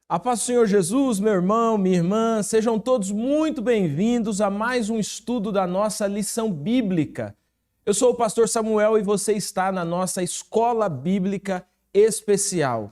A paz do Senhor Jesus, meu irmão, minha irmã, sejam todos muito bem-vindos a mais um estudo da nossa lição bíblica. Eu sou o pastor Samuel e você está na nossa Escola Bíblica Especial.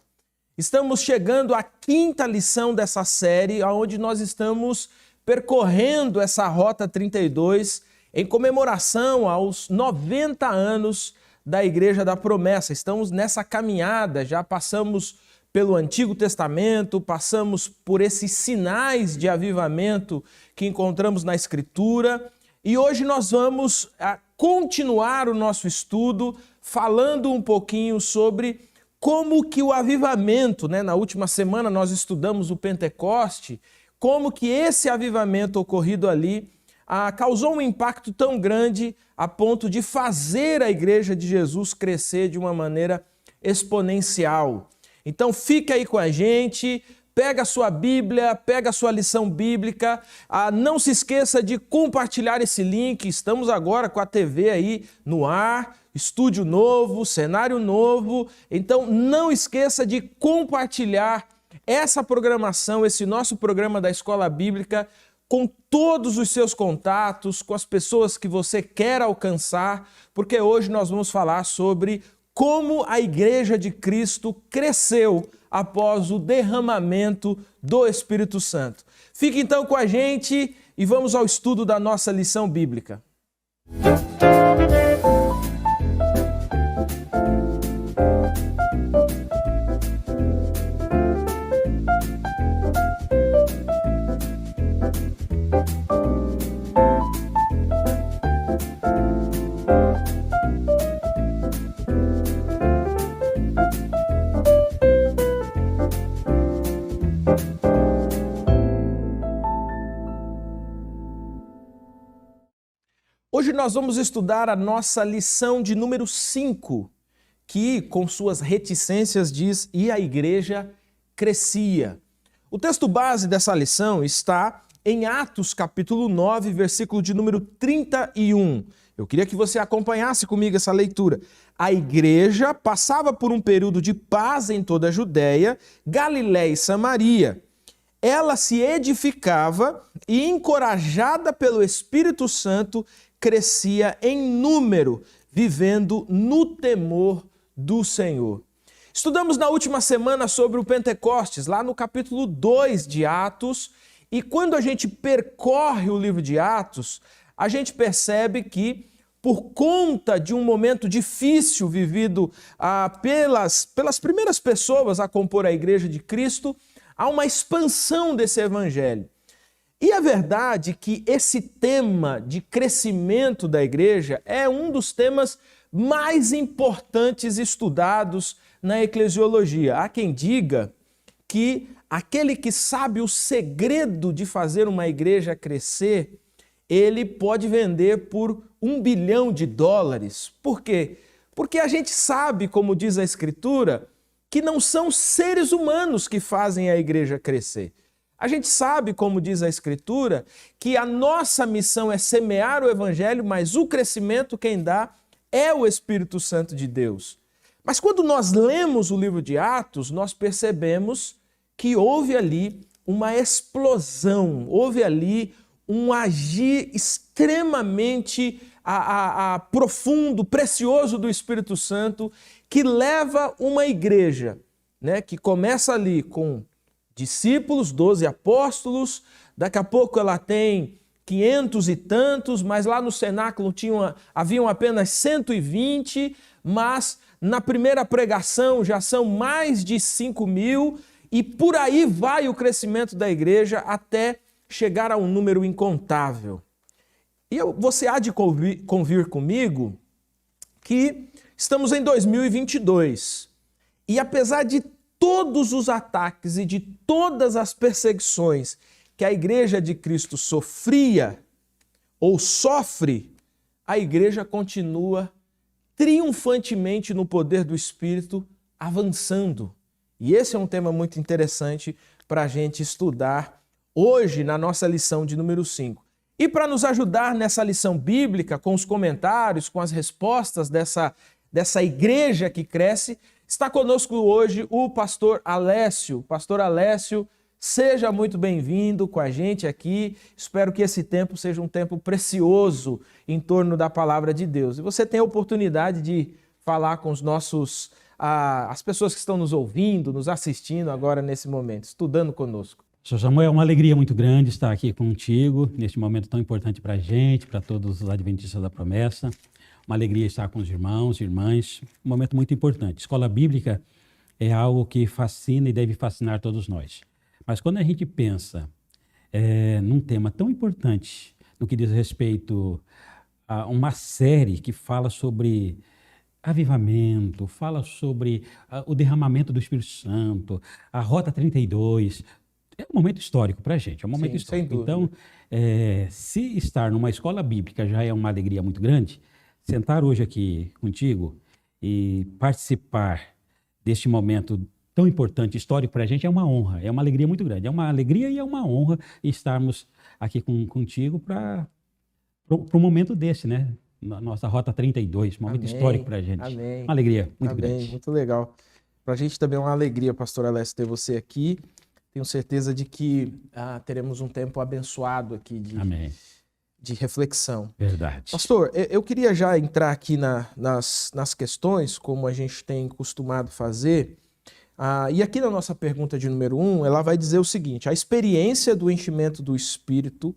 Estamos chegando à quinta lição dessa série, onde nós estamos percorrendo essa Rota 32 em comemoração aos 90 anos da Igreja da Promessa. Estamos nessa caminhada, já passamos pelo Antigo Testamento, passamos por esses sinais de avivamento que encontramos na Escritura e hoje nós vamos continuar o nosso estudo falando um pouquinho sobre como que o avivamento, na última semana nós estudamos o Pentecoste, como que esse avivamento ocorrido ali causou um impacto tão grande a ponto de fazer a Igreja de Jesus crescer de uma maneira exponencial. Então fica aí com a gente, pega a sua Bíblia, pega a sua lição bíblica, não se esqueça de compartilhar esse link, estamos agora com a TV aí no ar, estúdio novo, cenário novo, então não esqueça de compartilhar essa programação, esse nosso programa da Escola Bíblica com todos os seus contatos, com as pessoas que você quer alcançar, porque hoje nós vamos falar sobre como a Igreja de Cristo cresceu após o derramamento do Espírito Santo. Fique então com a gente e vamos ao estudo da nossa lição bíblica. Hoje nós vamos estudar a nossa lição de número 5, que com suas reticências diz, e a igreja crescia. O texto base dessa lição está em Atos capítulo 9, versículo de número 31. Eu queria que você acompanhasse comigo essa leitura. A igreja passava por um período de paz em toda a Judéia, Galiléia e Samaria. Ela se edificava e, encorajada pelo Espírito Santo, crescia em número, vivendo no temor do Senhor. Estudamos na última semana sobre o Pentecostes, lá no capítulo 2 de Atos, e quando a gente percorre o livro de Atos, a gente percebe que, por conta de um momento difícil vivido pelas primeiras pessoas a compor a Igreja de Cristo, há uma expansão desse evangelho. E a verdade é que esse tema de crescimento da igreja é um dos temas mais importantes estudados na eclesiologia. Há quem diga que aquele que sabe o segredo de fazer uma igreja crescer, ele pode vender por $1 bilhão. Por quê? Porque a gente sabe, como diz a Escritura, que não são seres humanos que fazem a igreja crescer. A gente sabe, como diz a Escritura, que a nossa missão é semear o Evangelho, mas o crescimento quem dá é o Espírito Santo de Deus. Mas quando nós lemos o livro de Atos, nós percebemos que houve ali uma explosão, houve ali um agir extremamente profundo, precioso do Espírito Santo, que leva uma igreja, que começa ali com discípulos, 12 apóstolos, daqui a pouco ela tem 500 e tantos, mas lá no cenáculo haviam apenas 120, mas na primeira pregação já são mais de 5.000 e por aí vai o crescimento da igreja até chegar a um número incontável. E você há de convir comigo que estamos em 2022 e apesar de todos os ataques e de todas as perseguições que a Igreja de Cristo sofria ou sofre, a Igreja continua triunfantemente no poder do Espírito, avançando. E esse é um tema muito interessante para a gente estudar hoje na nossa lição de número 5. E para nos ajudar nessa lição bíblica, com os comentários, com as respostas dessa igreja que cresce, Está conosco hoje o pastor Alessio. Pastor Alessio, seja muito bem-vindo com a gente aqui. Espero que esse tempo seja um tempo precioso em torno da palavra de Deus. E você tem a oportunidade de falar com os nossos, as pessoas que estão nos ouvindo, nos assistindo agora nesse momento, estudando conosco. Sr. Samuel, é uma alegria muito grande estar aqui contigo, neste momento tão importante para a gente, para todos os adventistas da promessa. Uma alegria estar com os irmãos e irmãs, um momento muito importante. Escola bíblica é algo que fascina e deve fascinar todos nós. Mas quando a gente pensa num tema tão importante, no que diz respeito a uma série que fala sobre avivamento, fala sobre o derramamento do Espírito Santo, a Rota 32, é um momento histórico para a gente, é um momento histórico. Então, se estar numa escola bíblica já é uma alegria muito grande, sentar hoje aqui contigo e participar deste momento tão importante, histórico para a gente, é uma honra, é uma alegria muito grande. É uma alegria e é uma honra estarmos aqui contigo para um momento desse, né? Nossa Rota 32, um momento histórico para a gente. Amém. Uma alegria muito grande. Muito legal. Para a gente também é uma alegria, pastor Alessio, ter você aqui. Tenho certeza de que teremos um tempo abençoado aqui de reflexão. Verdade. Pastor, eu queria já entrar aqui nas questões, como a gente tem costumado fazer. E aqui na nossa pergunta de número 1, ela vai dizer o seguinte: a experiência do enchimento do Espírito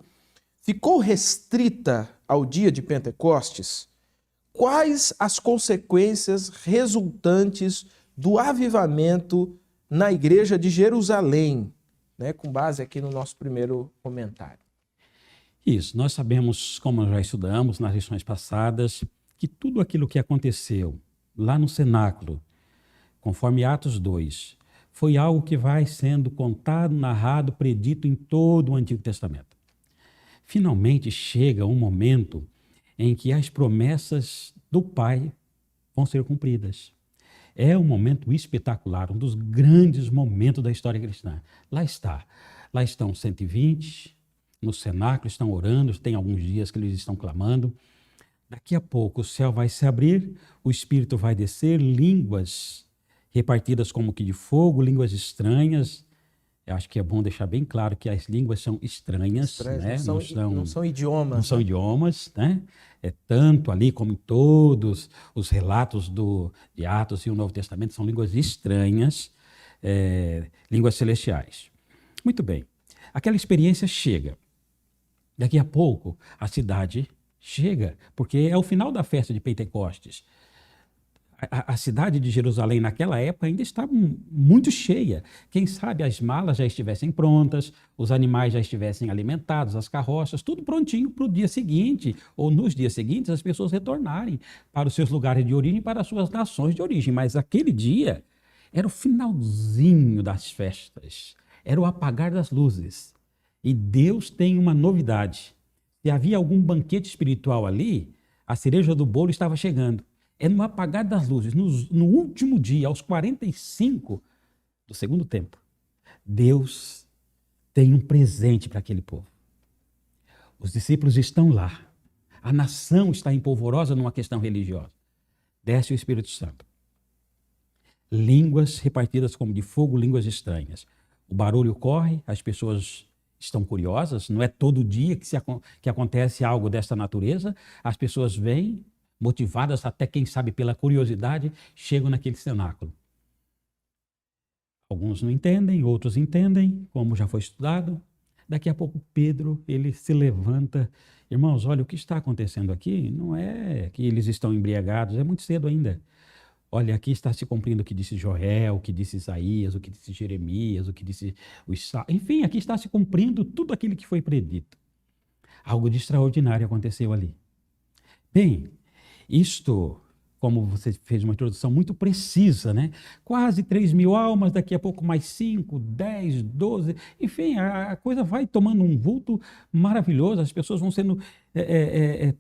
ficou restrita ao dia de Pentecostes? Quais as consequências resultantes do avivamento na igreja de Jerusalém? Com base aqui no nosso primeiro comentário. Isso, nós sabemos, como já estudamos nas lições passadas, que tudo aquilo que aconteceu lá no cenáculo, conforme Atos 2, foi algo que vai sendo contado, narrado, predito em todo o Antigo Testamento. Finalmente chega um momento em que as promessas do Pai vão ser cumpridas. É um momento espetacular, um dos grandes momentos da história cristã. Lá estão 120, no cenáculo, estão orando, tem alguns dias que eles estão clamando. Daqui a pouco o céu vai se abrir, o Espírito vai descer, línguas repartidas como que de fogo, línguas estranhas. Eu acho que é bom deixar bem claro que as línguas são estranhas, né? Não são idiomas. Não são idiomas, né? Tanto ali como em todos os relatos de Atos e o Novo Testamento, são línguas estranhas, línguas celestiais. Muito bem, aquela experiência chega. Daqui a pouco a cidade chega, porque é o final da festa de Pentecostes. A cidade de Jerusalém naquela época ainda estava muito cheia. Quem sabe as malas já estivessem prontas, os animais já estivessem alimentados, as carroças, tudo prontinho para o dia seguinte, ou nos dias seguintes as pessoas retornarem para os seus lugares de origem, para as suas nações de origem. Mas aquele dia era o finalzinho das festas, era o apagar das luzes. E Deus tem uma novidade. Se havia algum banquete espiritual ali, a cereja do bolo estava chegando. É no apagar das luzes, no último dia, aos 45 do segundo tempo, Deus tem um presente para aquele povo. Os discípulos estão lá. A nação está empolvorosa numa questão religiosa. Desce o Espírito Santo. Línguas repartidas como de fogo, línguas estranhas. O barulho corre, as pessoas estão curiosas, não é todo dia que acontece algo dessa natureza. As pessoas vêm, motivadas até, quem sabe, pela curiosidade, chegam naquele cenáculo. Alguns não entendem, outros entendem, como já foi estudado. Daqui a pouco Pedro, ele se levanta. Irmãos, olha, o que está acontecendo aqui não é que eles estão embriagados, é muito cedo ainda. Olha, aqui está se cumprindo o que disse Joel, o que disse Isaías, o que disse Jeremias, o que disse enfim, aqui está se cumprindo tudo aquilo que foi predito. Algo de extraordinário aconteceu ali. Bem, isto, como você fez uma introdução muito precisa, né? Quase 3.000 almas, daqui a pouco mais 5, 10, 12, enfim, a coisa vai tomando um vulto maravilhoso, as pessoas vão sendo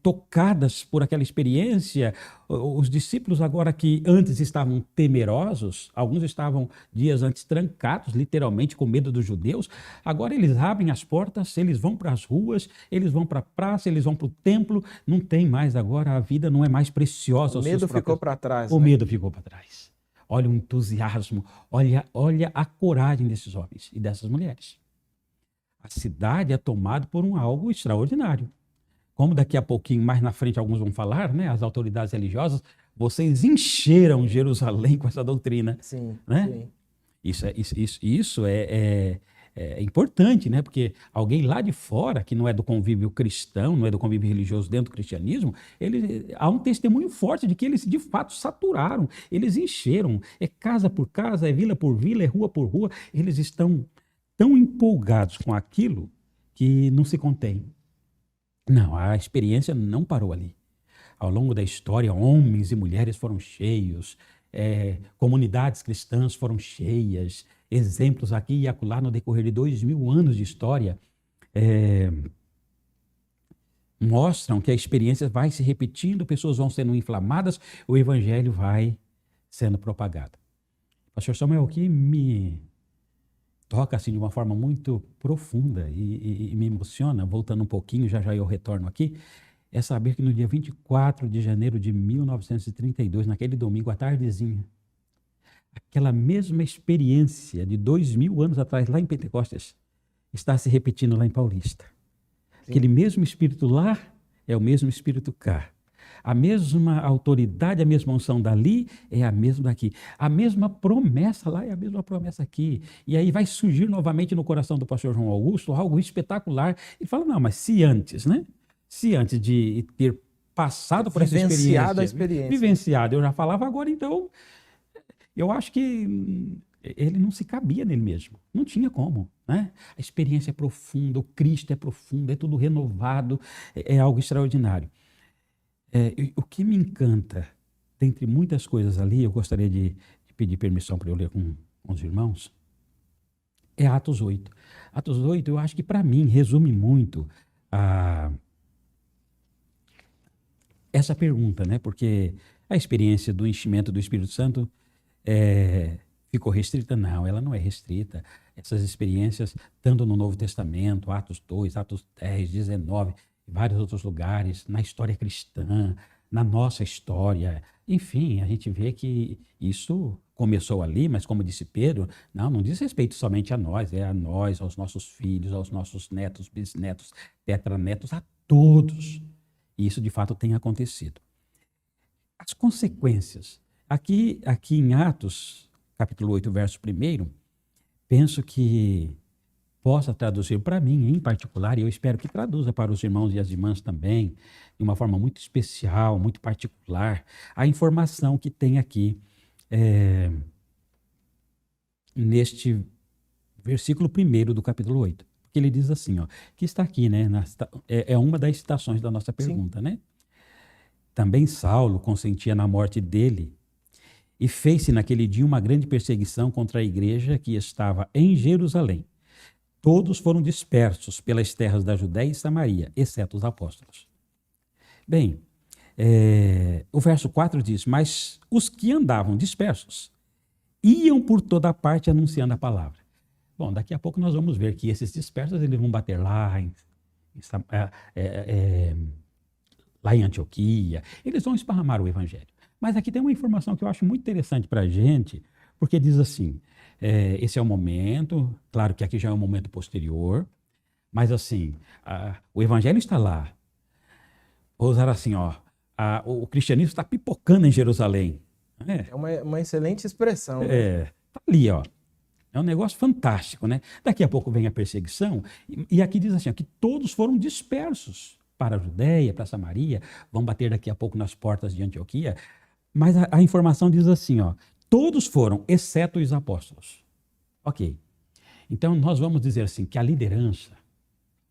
tocadas por aquela experiência. Os discípulos agora que antes estavam temerosos, alguns estavam dias antes trancados, literalmente com medo dos judeus, agora eles abrem as portas, eles vão para as ruas, eles vão para a praça, eles vão para o templo, não tem mais agora, a vida não é mais preciosa. O medo ficou para trás. O medo ficou para trás. olha o entusiasmo, olha a coragem desses homens e dessas mulheres. A cidade é tomada por algo extraordinário. Como daqui a pouquinho, mais na frente, alguns vão falar, né? As autoridades religiosas, vocês encheram Jerusalém com essa doutrina. Sim, né? sim. Isso é importante, né? Porque alguém lá de fora, que não é do convívio cristão, não é do convívio religioso dentro do cristianismo, há um testemunho forte de que eles de fato saturaram, eles encheram, é casa por casa, é vila por vila, é rua por rua, eles estão tão empolgados com aquilo que não se contém. Não, a experiência não parou ali. Ao longo da história, homens e mulheres foram cheios, comunidades cristãs foram cheias, exemplos aqui e acolá no decorrer de 2000 anos de história mostram que a experiência vai se repetindo, pessoas vão sendo inflamadas, o evangelho vai sendo propagado. Pastor Samuel, o que me toca assim de uma forma muito profunda e me emociona, voltando um pouquinho, já eu retorno aqui, é saber que no dia 24 de janeiro de 1932, naquele domingo à tardezinha, aquela mesma experiência de 2000 anos atrás, lá em Pentecostes, está se repetindo lá em Paulista. Sim. Aquele mesmo Espírito lá é o mesmo Espírito cá. A mesma autoridade, a mesma unção dali é a mesma daqui. A mesma promessa lá é a mesma promessa aqui. E aí vai surgir novamente no coração do pastor João Augusto algo espetacular. E fala, não, mas se antes, né? Se antes de ter passado por essa experiência, vivenciado, eu já falava agora, então, eu acho que ele não se cabia nele mesmo. Não tinha como, né? A experiência é profunda, o Cristo é profundo, é tudo renovado, é algo extraordinário. O que me encanta, dentre muitas coisas ali, eu gostaria de pedir permissão para eu ler com os irmãos, é Atos 8. Atos 8, eu acho que para mim resume muito essa pergunta, né? Porque a experiência do enchimento do Espírito Santo ficou restrita? Não, ela não é restrita. Essas experiências, tanto no Novo Testamento, Atos 2, Atos 10, 19, em vários outros lugares, na história cristã, na nossa história. Enfim, a gente vê que isso começou ali, mas como disse Pedro, não diz respeito somente a nós, é a nós, aos nossos filhos, aos nossos netos, bisnetos, tetranetos, a todos. E isso de fato tem acontecido. As consequências. Aqui em Atos, capítulo 8, verso 1, penso que possa traduzir para mim, em particular, e eu espero que traduza para os irmãos e as irmãs também, de uma forma muito especial, muito particular, a informação que tem aqui neste versículo 1 do capítulo 8. Porque ele diz assim, que está aqui, né, é uma das citações da nossa pergunta, né? Também Saulo consentia na morte dele e fez-se naquele dia uma grande perseguição contra a igreja que estava em Jerusalém. Todos foram dispersos pelas terras da Judéia e Samaria, exceto os apóstolos. Bem, o verso 4 diz, mas os que andavam dispersos iam por toda parte anunciando a palavra. Bom, daqui a pouco nós vamos ver que esses dispersos eles vão bater lá em Antioquia, eles vão esparramar o evangelho. Mas aqui tem uma informação que eu acho muito interessante para a gente, porque diz assim, esse é o momento, claro que aqui já é um momento posterior, mas assim, o evangelho está lá. Vou usar assim, o cristianismo está pipocando em Jerusalém. É uma excelente expressão. Está ali, É um negócio fantástico, né? Daqui a pouco vem a perseguição, e aqui diz assim, que todos foram dispersos para a Judéia, para a Samaria, vão bater daqui a pouco nas portas de Antioquia, mas a informação diz assim, todos foram, exceto os apóstolos. Ok. Então, nós vamos dizer assim, que a liderança,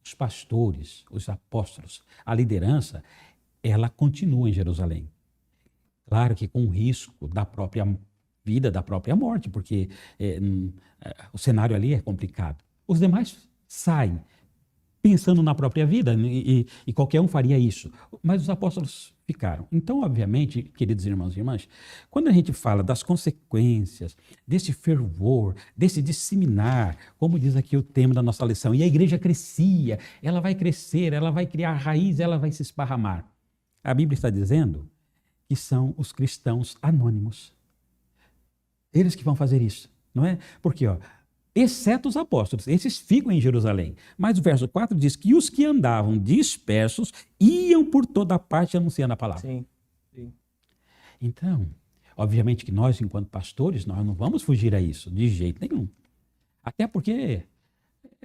os pastores, os apóstolos, a liderança, ela continua em Jerusalém. Claro que com o risco da própria vida, da própria morte, porque o cenário ali é complicado. Os demais saem pensando na própria vida, e qualquer um faria isso. Mas os apóstolos ficaram. Então, obviamente, queridos irmãos e irmãs, quando a gente fala das consequências, desse fervor, desse disseminar, como diz aqui o tema da nossa lição, e a igreja crescia, ela vai crescer, ela vai criar raiz, ela vai se esparramar. A Bíblia está dizendo que são os cristãos anônimos. Eles que vão fazer isso, não é? Porque, ó, exceto os apóstolos, esses ficam em Jerusalém. Mas o verso 4 diz que os que andavam dispersos iam por toda parte anunciando a palavra. Sim, sim. Então, obviamente que nós, enquanto pastores, nós não vamos fugir a isso, de jeito nenhum. Até porque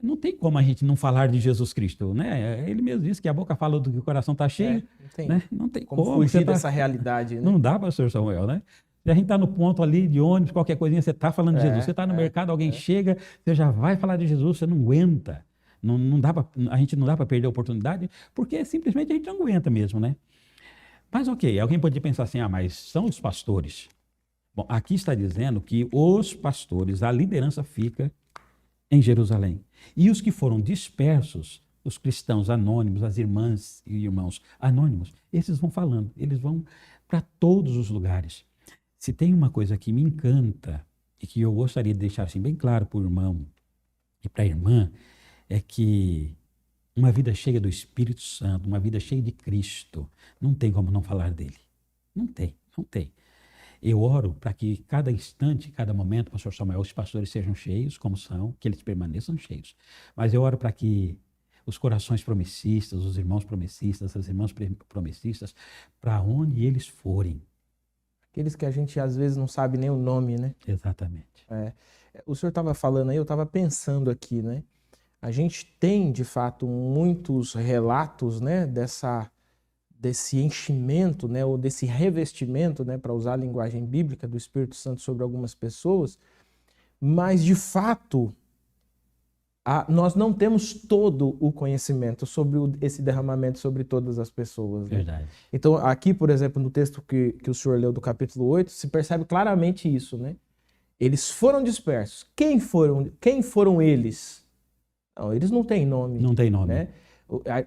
não tem como a gente não falar de Jesus Cristo, né? Ele mesmo disse que a boca fala do que o coração está cheio. Não tem, né? Não tem como fugir dessa realidade, né? Não dá, pastor Samuel, né? Se a gente está no ponto ali de ônibus, qualquer coisinha, você está falando de Jesus. Você está no mercado, alguém chega, você já vai falar de Jesus, você não aguenta. A gente não dá para perder a oportunidade, porque simplesmente a gente não aguenta mesmo, né? Mas ok, alguém pode pensar assim, mas são os pastores. Bom, aqui está dizendo que os pastores, a liderança fica em Jerusalém. E os que foram dispersos, os cristãos anônimos, as irmãs e irmãos anônimos, esses vão falando, eles vão para todos os lugares. Se tem uma coisa que me encanta e que eu gostaria de deixar assim bem claro para o irmão e para a irmã, é que uma vida cheia do Espírito Santo, uma vida cheia de Cristo, não tem como não falar dele. Não tem, não tem. Eu oro para que cada instante, cada momento, pastor Samuel, os pastores sejam cheios, como são, que eles permaneçam cheios. Mas eu oro para que os corações promessistas, os irmãos promessistas, as irmãs promessistas, para onde eles forem. Aqueles que a gente às vezes não sabe nem o nome, né? Exatamente. O senhor estava falando aí, eu estava pensando aqui, né? A gente tem, de fato, muitos relatos, né, desse enchimento, né, ou desse revestimento, né, para usar a linguagem bíblica do Espírito Santo sobre algumas pessoas, mas, de fato, nós não temos todo o conhecimento sobre esse derramamento sobre todas as pessoas. Né? Verdade. Então, aqui, por exemplo, no texto que o senhor leu do capítulo 8, se percebe claramente isso, né? Eles foram dispersos. Quem foram eles? Não, eles não têm nome. Não tem nome. Né?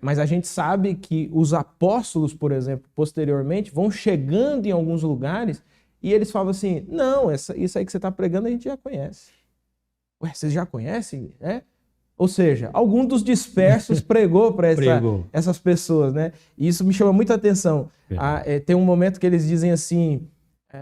Mas a gente sabe que os apóstolos, por exemplo, posteriormente, vão chegando em alguns lugares e eles falam assim, não, isso aí que você está pregando a gente já conhece. Ué, vocês já conhecem? Ou seja, algum dos dispersos pregou para essas pessoas, né? E isso me chama muita atenção. Tem um momento que eles dizem assim,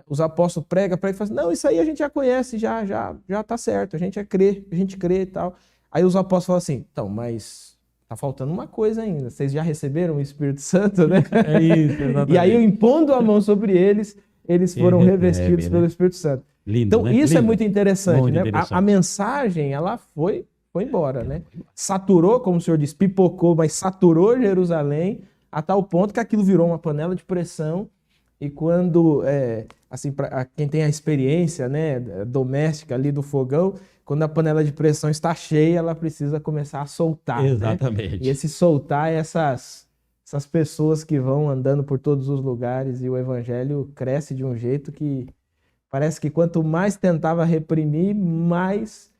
os apóstolos pregam e falam assim, não, isso aí a gente já conhece, já tá certo, a gente crê e tal. Aí os apóstolos falam assim, então, mas tá faltando uma coisa ainda, vocês já receberam o Espírito Santo, né? É isso, exatamente. E aí, impondo a mão sobre eles, eles foram revestidos pelo Espírito Santo. Lindo, então, né? isso Lindo. é muito interessante, Muito né? interessante. A mensagem, ela foi embora, né? Saturou, como o senhor disse, pipocou, mas saturou Jerusalém a tal ponto que aquilo virou uma panela de pressão. E quando, assim, para quem tem a experiência, né, doméstica ali do fogão, quando a panela de pressão está cheia, ela precisa começar a soltar. Exatamente. Né? E esse soltar é essas pessoas que vão andando por todos os lugares e o evangelho cresce de um jeito que parece que quanto mais tentava reprimir, mais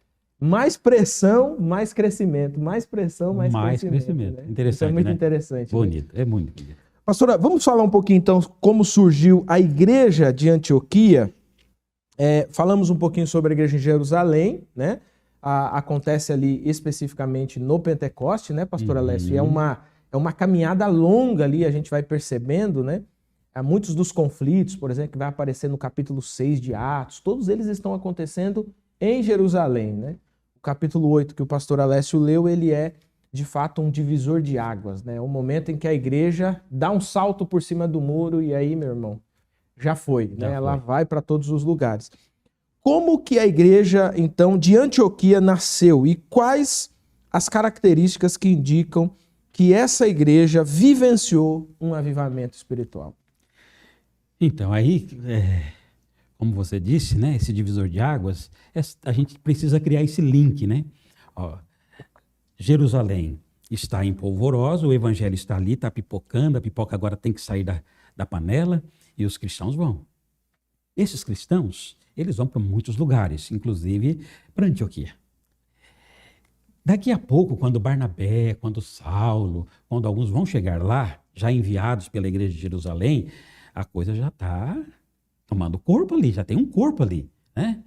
pressão, mais crescimento. Mais pressão, mais crescimento. Né? Interessante, isso é muito né? interessante. Bonito, né? é muito bonito. Pastora, vamos falar um pouquinho então como surgiu a igreja de Antioquia. Falamos um pouquinho sobre a igreja em Jerusalém, né? Acontece ali especificamente no Pentecoste, né, pastor Alessio? É uma caminhada longa ali, a gente vai percebendo, né? Há muitos dos conflitos, por exemplo, que vai aparecer no capítulo 6 de Atos, todos eles estão acontecendo em Jerusalém, né? O capítulo 8 que o pastor Alessio leu, ele é de fato um divisor de águas, né? É um momento em que a igreja dá um salto por cima do muro e aí, meu irmão, já foi, né? Ela vai para todos os lugares. Como que a igreja, então, de Antioquia nasceu e quais as características que indicam que essa igreja vivenciou um avivamento espiritual? Então, aí, como você disse, né, esse divisor de águas, a gente precisa criar esse link, né? Ó, Jerusalém está em polvorosa, o evangelho está ali, está pipocando, a pipoca agora tem que sair da panela e os cristãos vão. Esses cristãos, eles vão para muitos lugares, inclusive para Antioquia. Daqui a pouco, quando Barnabé, quando Saulo, quando alguns vão chegar lá, já enviados pela igreja de Jerusalém, a coisa já está tomando corpo ali, já tem um corpo ali, né?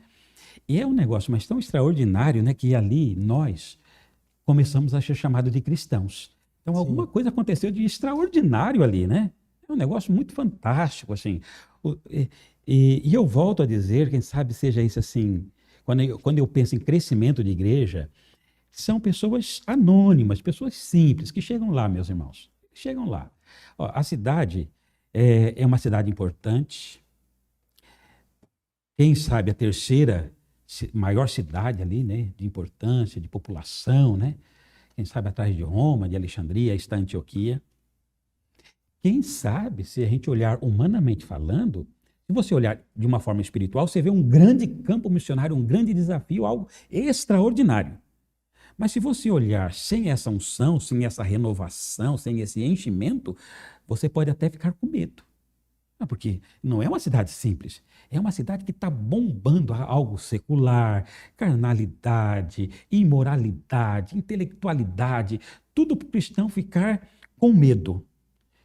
E é um negócio mas tão extraordinário, né, que ali nós começamos a ser chamados de cristãos. Então, alguma coisa aconteceu de extraordinário ali, né? É um negócio muito fantástico, assim. E eu volto a dizer, quem sabe seja isso assim, quando eu penso em crescimento de igreja, são pessoas anônimas, pessoas simples, que chegam lá, meus irmãos. Chegam lá. Ó, a cidade é uma cidade importante. Quem sabe a terceira maior cidade ali, né, de importância, de população, né? Quem sabe atrás de Roma, de Alexandria, está Antioquia. Quem sabe, se a gente olhar humanamente falando, se você olhar de uma forma espiritual, você vê um grande campo missionário, um grande desafio, algo extraordinário. Mas se você olhar sem essa unção, sem essa renovação, sem esse enchimento, você pode até ficar com medo. Porque não é uma cidade simples, é uma cidade que está bombando algo secular, carnalidade, imoralidade, intelectualidade, tudo para o cristão ficar com medo,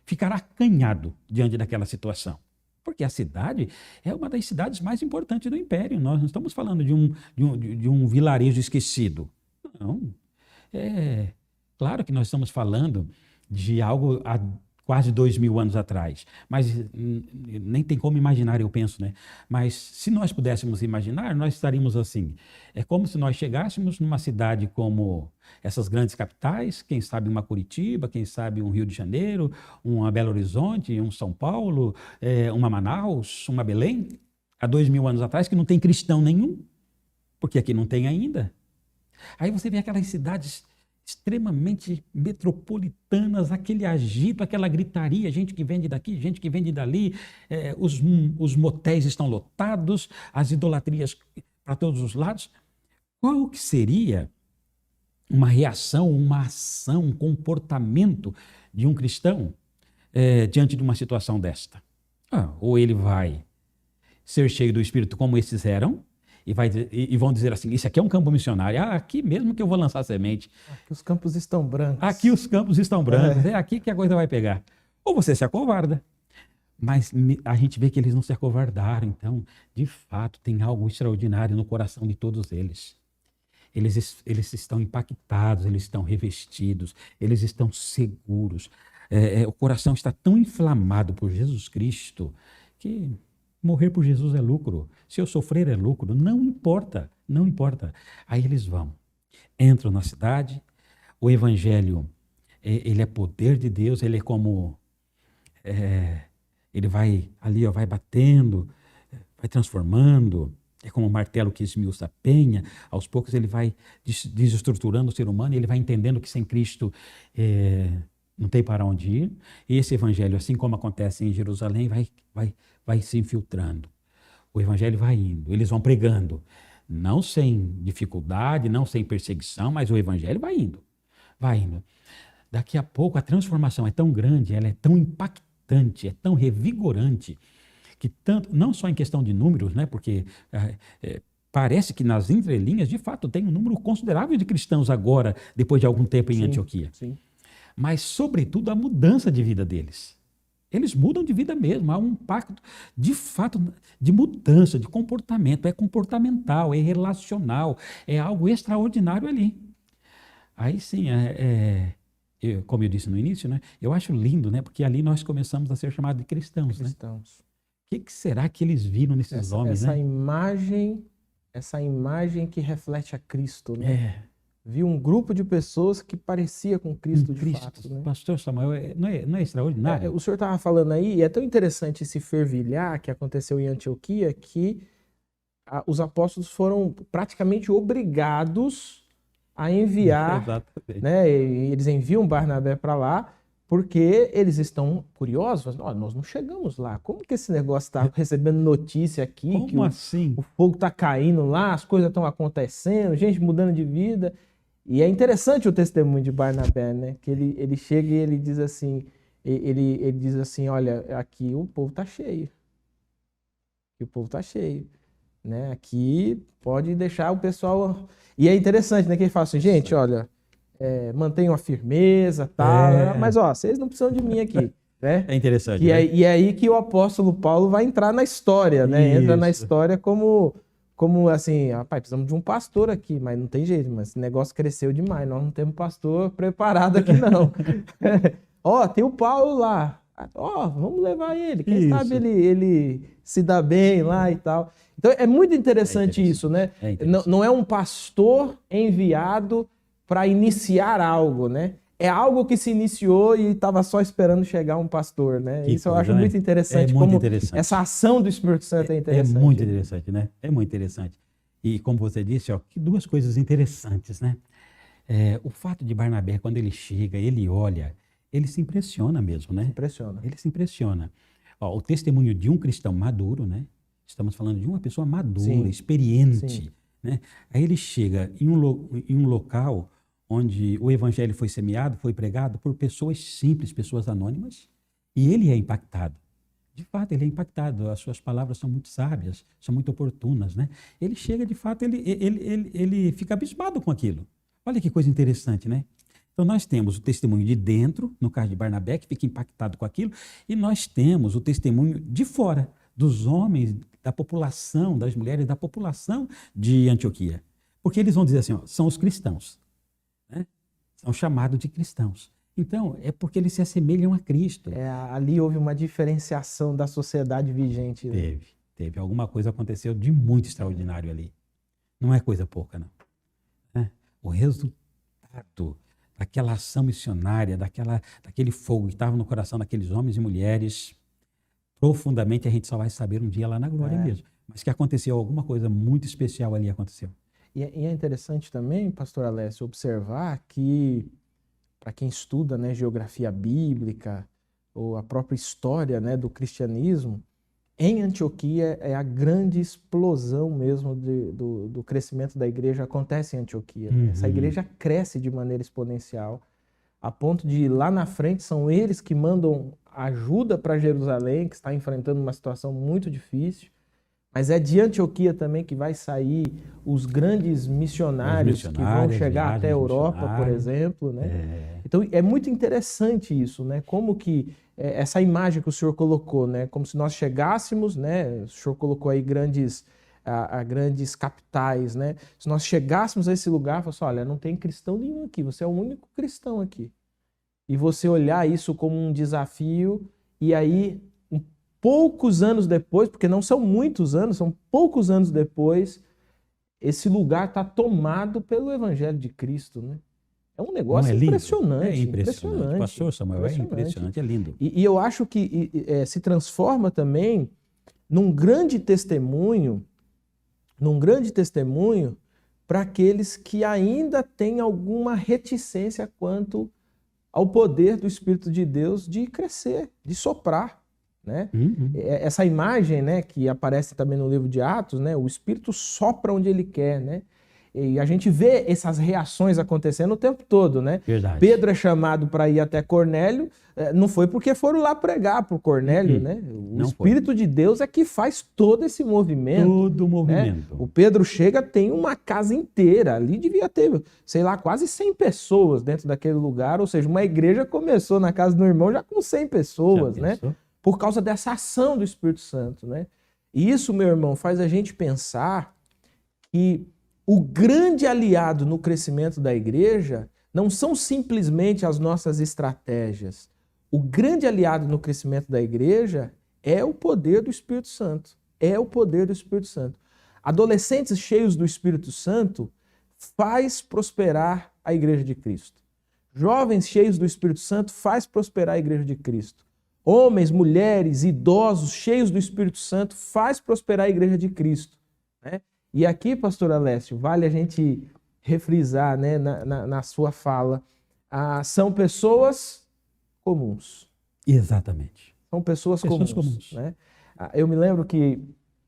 ficar acanhado diante daquela situação. Porque a cidade é uma das cidades mais importantes do Império. Nós não estamos falando de um vilarejo esquecido. Não. É claro que nós estamos falando de algo há quase 2000 anos atrás, mas nem tem como imaginar, eu penso, né? Mas se nós pudéssemos imaginar, nós estaríamos assim. É como se nós chegássemos numa cidade como essas grandes capitais, quem sabe uma Curitiba, quem sabe um Rio de Janeiro, uma Belo Horizonte, um São Paulo, uma Manaus, uma Belém, há 2000 anos atrás, que não tem cristão nenhum, porque aqui não tem ainda. Aí você vê aquelas cidades extremamente metropolitanas, aquele agito, aquela gritaria, gente que vende daqui, gente que vende dali, os motéis estão lotados, as idolatrias para todos os lados. Qual que seria uma reação, uma ação, um comportamento de um cristão diante de uma situação desta? Ou ele vai ser cheio do Espírito como esses eram, e vão dizer assim, isso aqui é um campo missionário, aqui mesmo que eu vou lançar semente. Aqui os campos estão brancos. Aqui os campos estão brancos, é aqui que a coisa vai pegar. Ou você se acovarda. Mas a gente vê que eles não se acovardaram, então, de fato, tem algo extraordinário no coração de todos eles. Eles estão impactados, eles estão revestidos, eles estão seguros. O coração está tão inflamado por Jesus Cristo que morrer por Jesus é lucro. Se eu sofrer é lucro. Não importa, não importa. Aí eles vão, entram na cidade. O evangelho, ele é poder de Deus. Ele é como... ele vai ali, vai batendo, vai transformando. É como um martelo que esmiuça a penha. Aos poucos ele vai desestruturando o ser humano. E ele vai entendendo que sem Cristo... não tem para onde ir. E esse evangelho, assim como acontece em Jerusalém, vai se infiltrando. O evangelho vai indo, eles vão pregando. Não sem dificuldade, não sem perseguição, mas o evangelho vai indo. Vai indo. Daqui a pouco a transformação é tão grande, ela é tão impactante, é tão revigorante, que tanto, não só em questão de números, né, porque parece que nas entrelinhas, de fato, tem um número considerável de cristãos agora, depois de algum tempo em Antioquia. Sim. Mas, sobretudo, a mudança de vida deles. Eles mudam de vida mesmo, há um impacto, de fato, de mudança, de comportamento. É comportamental, é relacional, é algo extraordinário ali. Aí sim, como eu disse no início, né, eu acho lindo, né, porque ali nós começamos a ser chamados de cristãos. Né? O que será que eles viram nesses homens? Essa imagem que reflete a Cristo, né? Viu um grupo de pessoas que parecia com Cristo de fato. Né? Pastor Samuel, não é extraordinário? O senhor estava falando aí, e é tão interessante esse fervilhar que aconteceu em Antioquia, que os apóstolos foram praticamente obrigados a enviar, né? Eles enviam Barnabé para lá, porque eles estão curiosos. Nós não chegamos lá. Como que esse negócio está recebendo notícia aqui? Como que assim? O fogo está caindo lá, as coisas estão acontecendo, gente mudando de vida. E é interessante o testemunho de Barnabé, né? Que ele chega e ele diz assim, olha, aqui o povo está cheio. Aqui o povo está cheio. Né? Aqui pode deixar o pessoal... E é interessante, né? Que ele fala assim, gente, olha, mantenham a firmeza, tal, mas vocês não precisam de mim aqui. Né? É interessante. E é aí que o apóstolo Paulo vai entrar na história, né? Entra na história como assim, rapaz, precisamos de um pastor aqui, mas não tem jeito, mas esse negócio cresceu demais, nós não temos pastor preparado aqui não. Tem o Paulo lá, Vamos levar ele, quem Isso. sabe ele se dá bem lá e tal. Então é muito interessante isso, né? Não é um pastor enviado para iniciar algo, né? É algo que se iniciou e estava só esperando chegar um pastor, né? Que isso eu coisa, acho né? muito interessante, É muito como interessante. essa ação do Espírito Santo é interessante. É muito interessante, né? É muito interessante. E como você disse, ó, que duas coisas interessantes, né? O fato de Barnabé, quando ele chega, ele olha, ele se impressiona mesmo, né? Impressiona. Ele se impressiona. Ó, o testemunho de um cristão maduro, né? Estamos falando de uma pessoa madura, Sim. experiente, Sim. né? Aí ele chega em um local onde o evangelho foi semeado, foi pregado por pessoas simples, pessoas anônimas, e ele é impactado. De fato, ele é impactado. As suas palavras são muito sábias, são muito oportunas, né? Ele chega, de fato, ele fica abismado com aquilo. Olha que coisa interessante, né? Então, nós temos o testemunho de dentro, no caso de Barnabé, que fica impactado com aquilo, e nós temos o testemunho de fora, dos homens, da população, das mulheres, da população de Antioquia. Porque eles vão dizer assim, ó, são os cristãos, né? São chamados de cristãos. Então, é porque eles se assemelham a Cristo. Ali houve uma diferenciação da sociedade vigente. Né? Teve. Alguma coisa aconteceu de muito extraordinário ali. Não é coisa pouca, não. O resultado daquela ação missionária, daquele fogo que estava no coração daqueles homens e mulheres, profundamente a gente só vai saber um dia lá na glória mesmo. Mas que aconteceu alguma coisa muito especial ali, aconteceu. E é interessante também, pastor Alessio, observar que, para quem estuda, né, geografia bíblica ou a própria história, né, do cristianismo, em Antioquia é a grande explosão mesmo do crescimento da igreja acontece em Antioquia. Né? Essa igreja cresce de maneira exponencial, a ponto de lá na frente são eles que mandam ajuda para Jerusalém, que está enfrentando uma situação muito difícil. Mas é de Antioquia também que vai sair os grandes missionários que vão chegar até a Europa, por exemplo. Né? Então é muito interessante isso, né? Como que essa imagem que o senhor colocou, né? Como se nós chegássemos, né? O senhor colocou aí grandes capitais, né? Se nós chegássemos a esse lugar, falasse, olha, não tem cristão nenhum aqui, você é o único cristão aqui. E você olhar isso como um desafio e aí poucos anos depois, porque não são muitos anos, são poucos anos depois, esse lugar está tomado pelo Evangelho de Cristo, né? É um negócio impressionante. É impressionante. Pastor Samuel, é impressionante, é lindo. E eu acho que se transforma também num grande testemunho para aqueles que ainda têm alguma reticência quanto ao poder do Espírito de Deus de crescer, de soprar. Né? Essa imagem, né, que aparece também no livro de Atos, né, o Espírito sopra onde ele quer, né? E a gente vê essas reações acontecendo o tempo todo, né? Verdade. Pedro é chamado para ir até Cornélio, não foi porque foram lá pregar para o Cornélio, né? O Espírito de Deus é que faz todo esse movimento. Todo o movimento. Né? O Pedro chega, tem uma casa inteira, ali devia ter, sei lá, quase 100 pessoas dentro daquele lugar, ou seja, uma igreja começou na casa do irmão já com 100 pessoas, né? Por causa dessa ação do Espírito Santo, né? E isso, meu irmão, faz a gente pensar que o grande aliado no crescimento da igreja não são simplesmente as nossas estratégias. O grande aliado no crescimento da igreja é o poder do Espírito Santo. É o poder do Espírito Santo. Adolescentes cheios do Espírito Santo faz prosperar a igreja de Cristo. Jovens cheios do Espírito Santo faz prosperar a igreja de Cristo. Homens, mulheres, idosos cheios do Espírito Santo faz prosperar a igreja de Cristo. Né? E aqui, pastor Alessio, vale a gente refrisar, né, na sua fala, são pessoas comuns. Exatamente. São pessoas comuns. Né? Eu me lembro que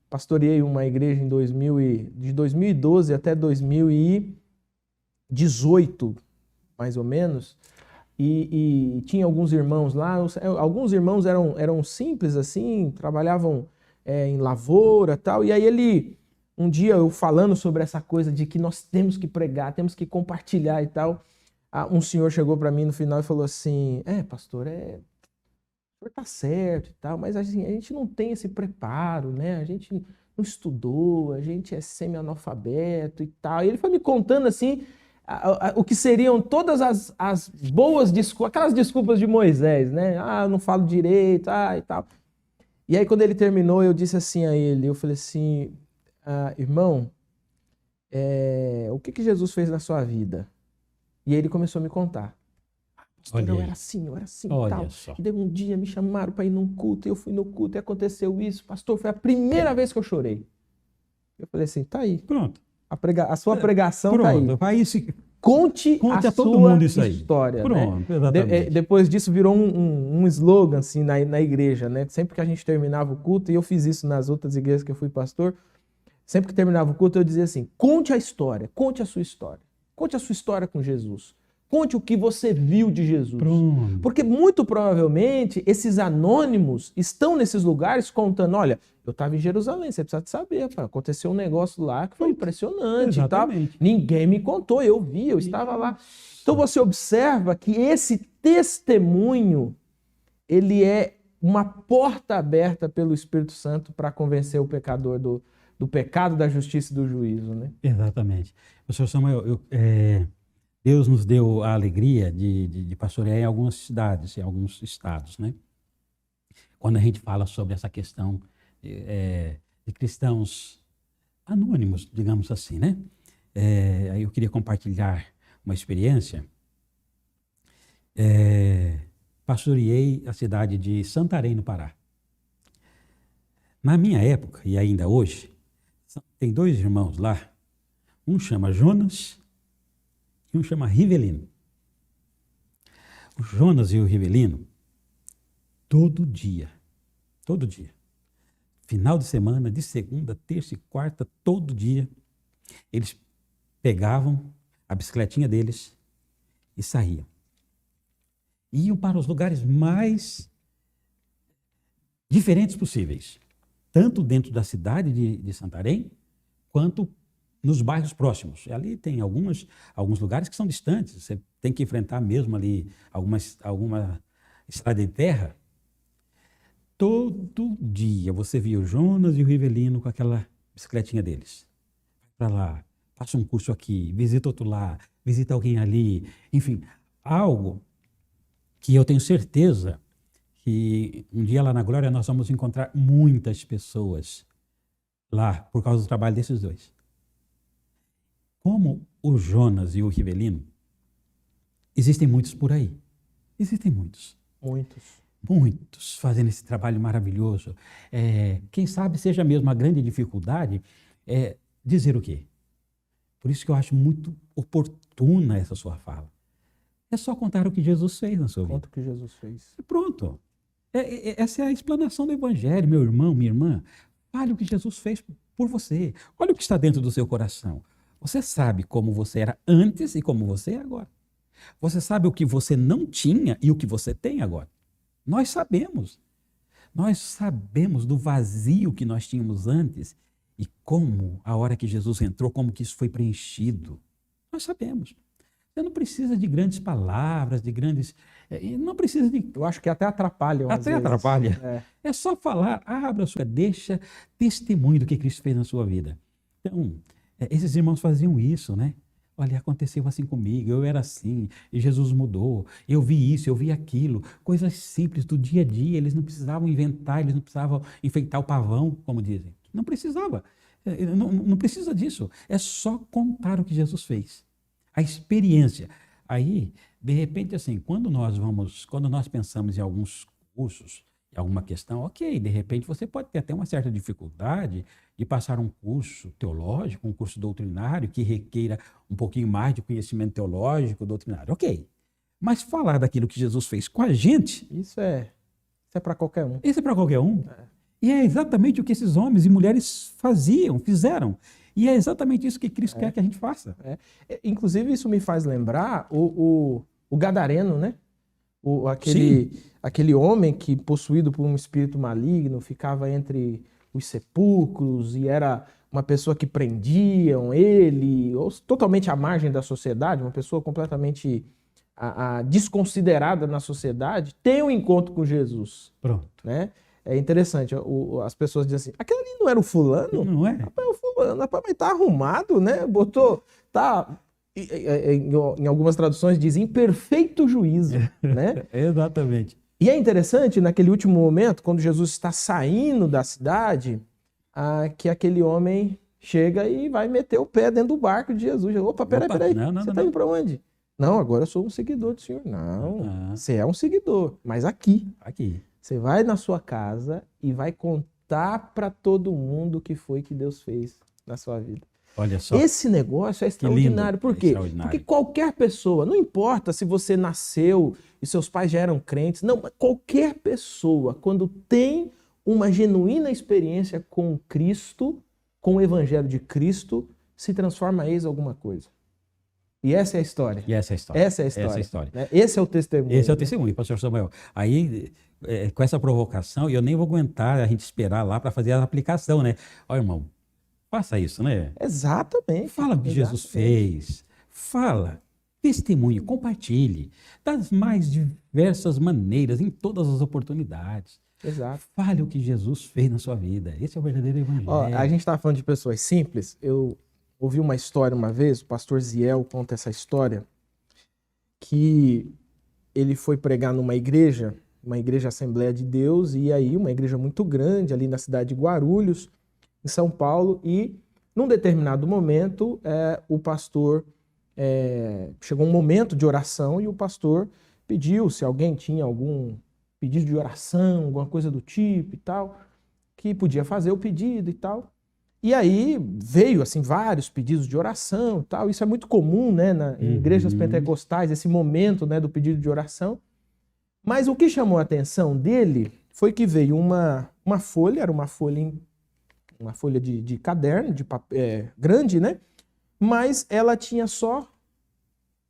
pastoreei uma igreja de 2012 até 2018, mais ou menos, e tinha alguns irmãos lá, alguns irmãos eram simples assim, trabalhavam em lavoura e tal, e aí um dia eu falando sobre essa coisa de que nós temos que pregar, temos que compartilhar e tal, um senhor chegou para mim no final e falou assim, pastor, o senhor tá certo e tal, mas assim, a gente não tem esse preparo, né? A gente não estudou, a gente é semi-analfabeto e tal. E ele foi me contando assim, o que seriam todas as boas desculpas, aquelas desculpas de Moisés, né? Ah, eu não falo direito, e tal. E aí, quando ele terminou, eu disse assim a ele, eu falei assim, irmão, o que Jesus fez na sua vida? E ele começou a me contar. Pastor, eu era assim e tal. Só. E daí um dia me chamaram para ir num culto, e eu fui no culto e aconteceu isso. Pastor, foi a primeira vez que eu chorei. Eu falei assim, tá aí. Pronto. A sua pregação tá aí. Conte a todo sua mundo isso aí. história. Pronto, né? exatamente. Depois disso virou um slogan assim, na igreja, né? Sempre que a gente terminava o culto, e eu fiz isso nas outras igrejas que eu fui pastor, sempre que terminava o culto eu dizia assim, conte a história, conte a sua história. Conte a sua história com Jesus. Conte o que você viu de Jesus. Pronto. Porque muito provavelmente esses anônimos estão nesses lugares contando, olha, eu estava em Jerusalém, você precisa saber, rapaz, aconteceu um negócio lá que foi impressionante e tal. Ninguém me contou, eu vi, eu estava lá. Então você observa que esse testemunho, ele é uma porta aberta pelo Espírito Santo para convencer o pecador do pecado, da justiça e do juízo, né? Exatamente. Pastor Samuel, Deus nos deu a alegria de pastorear em algumas cidades, em alguns estados, né? Quando a gente fala sobre essa questão de cristãos anônimos, digamos assim, né? Aí eu queria compartilhar uma experiência. Pastoreei a cidade de Santarém, no Pará. Na minha época, e ainda hoje, tem 2 irmãos lá, um chama Jonas e um chama Rivelino. O Jonas e o Rivelino, todo dia, final de semana, de segunda, terça e quarta, todo dia, eles pegavam a bicicletinha deles e saíam. Iam para os lugares mais diferentes possíveis, tanto dentro da cidade de Santarém, quanto nos bairros próximos. E ali tem alguns lugares que são distantes, você tem que enfrentar mesmo ali alguma estrada de terra. Todo dia você via o Jonas e o Rivelino com aquela bicicletinha deles. Vai para lá, passa um curso aqui, visita outro lá, visita alguém ali. Enfim, algo que eu tenho certeza que um dia lá na Glória nós vamos encontrar muitas pessoas lá por causa do trabalho desses 2. Como o Jonas e o Rivelino, existem muitos por aí. Existem muitos. Muitos fazendo esse trabalho maravilhoso. Quem sabe seja mesmo a grande dificuldade dizer o quê? Por isso que eu acho muito oportuna essa sua fala. É só contar o que Jesus fez na sua vida. Conta o que Jesus fez. Pronto. Essa é a explanação do Evangelho, meu irmão, minha irmã. Fale o que Jesus fez por você. Olha o que está dentro do seu coração. Você sabe como você era antes e como você é agora. Você sabe o que você não tinha e o que você tem agora. Nós sabemos. Nós sabemos do vazio que nós tínhamos antes e como, a hora que Jesus entrou, como que isso foi preenchido. Nós sabemos. Você não precisa de grandes palavras, de grandes... Não precisa de... Eu acho que até atrapalham. Até atrapalha. É só falar, abra a sua... Deixa testemunho do que Cristo fez na sua vida. Então, esses irmãos faziam isso, né? Olha, aconteceu assim comigo, eu era assim, e Jesus mudou, eu vi isso, eu vi aquilo. Coisas simples do dia a dia, eles não precisavam inventar, eles não precisavam enfeitar o pavão, como dizem. Não precisava. Não precisa disso. É só contar o que Jesus fez. A experiência. Aí, de repente, assim, quando nós pensamos em alguns cursos, em alguma questão, ok, de repente você pode ter até uma certa dificuldade de passar um curso teológico, um curso doutrinário, que requeira um pouquinho mais de conhecimento teológico, doutrinário, ok. Mas falar daquilo que Jesus fez com a gente... Isso é para qualquer um. Isso é para qualquer um. E é exatamente o que esses homens e mulheres fizeram. E é exatamente isso que Cristo quer que a gente faça. Inclusive, isso me faz lembrar o Gadareno, né? Aquele homem que, possuído por um espírito maligno, ficava entre os sepulcros e era uma pessoa que prendiam ele, totalmente à margem da sociedade, uma pessoa completamente desconsiderada na sociedade, tem um encontro com Jesus. Pronto. Né? É interessante, as pessoas dizem assim, aquele ali não era o fulano? Não é? Rapaz, é o fulano, rapaz, mas tá arrumado, né? em algumas traduções diz em perfeito juízo, né? Exatamente. E é interessante, naquele último momento, quando Jesus está saindo da cidade, que aquele homem chega e vai meter o pé dentro do barco de Jesus. Opa, peraí, você está indo para onde? Não, agora eu sou um seguidor do Senhor. Não, você é um seguidor, mas aqui. Você vai na sua casa e vai contar para todo mundo o que foi que Deus fez na sua vida. Olha só. Esse negócio é extraordinário. Por quê? Porque qualquer pessoa, não importa se você nasceu e seus pais já eram crentes, não, qualquer pessoa, quando tem uma genuína experiência com Cristo, com o Evangelho de Cristo, se transforma em alguma coisa. E essa é a história. Essa é a história. Esse é o testemunho. Esse é o testemunho, pastor Samuel. Aí, com essa provocação, eu nem vou aguentar a gente esperar lá para fazer a aplicação, né? Ó, irmão, faça isso, né? Exatamente. Fala o que Jesus fez. Fala. Testemunhe, compartilhe. Das mais diversas maneiras, em todas as oportunidades. Exato. Fale o que Jesus fez na sua vida. Esse é o verdadeiro evangelho. Ó, a gente estava falando de pessoas simples. Eu ouvi uma história uma vez, o pastor Ziel conta essa história, que ele foi pregar numa igreja Assembleia de Deus, e aí uma igreja muito grande ali na cidade de Guarulhos, em São Paulo, e num determinado momento o pastor, chegou um momento de oração e o pastor pediu se alguém tinha algum pedido de oração, alguma coisa do tipo e tal, que podia fazer o pedido e tal. E aí veio assim vários pedidos de oração e tal. Isso é muito comum, né, em igrejas pentecostais, esse momento, né, do pedido de oração. Mas o que chamou a atenção dele foi que veio uma folha, era uma folha de caderno, de papel, grande, né? Mas ela tinha só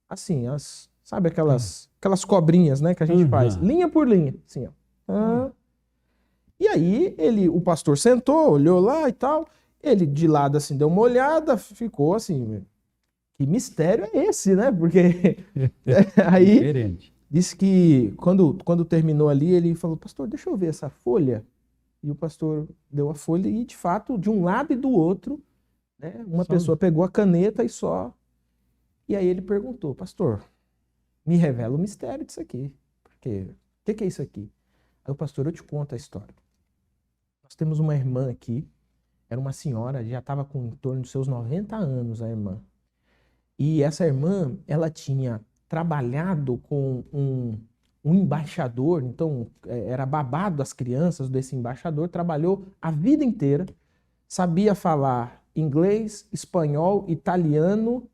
assim, sabe aquelas cobrinhas, né, que a gente faz, linha por linha, assim, ó. E aí o pastor sentou, olhou lá e tal. Ele de lado assim deu uma olhada, ficou assim, que mistério é esse, né? Porque aí diferente. Disse que quando terminou ali, ele falou: pastor, deixa eu ver essa folha. E o pastor deu a folha e, de fato, de um lado e do outro, né, uma pessoa pegou a caneta e só. E aí ele perguntou: pastor, me revela o mistério disso aqui. Porque o que é isso aqui? Aí o pastor: eu te conto a história. Nós temos uma irmã aqui. Era uma senhora, já estava com em torno dos seus 90 anos, a irmã. E essa irmã, ela tinha trabalhado com um embaixador, então era babado das crianças desse embaixador, trabalhou a vida inteira, sabia falar inglês, espanhol, italiano,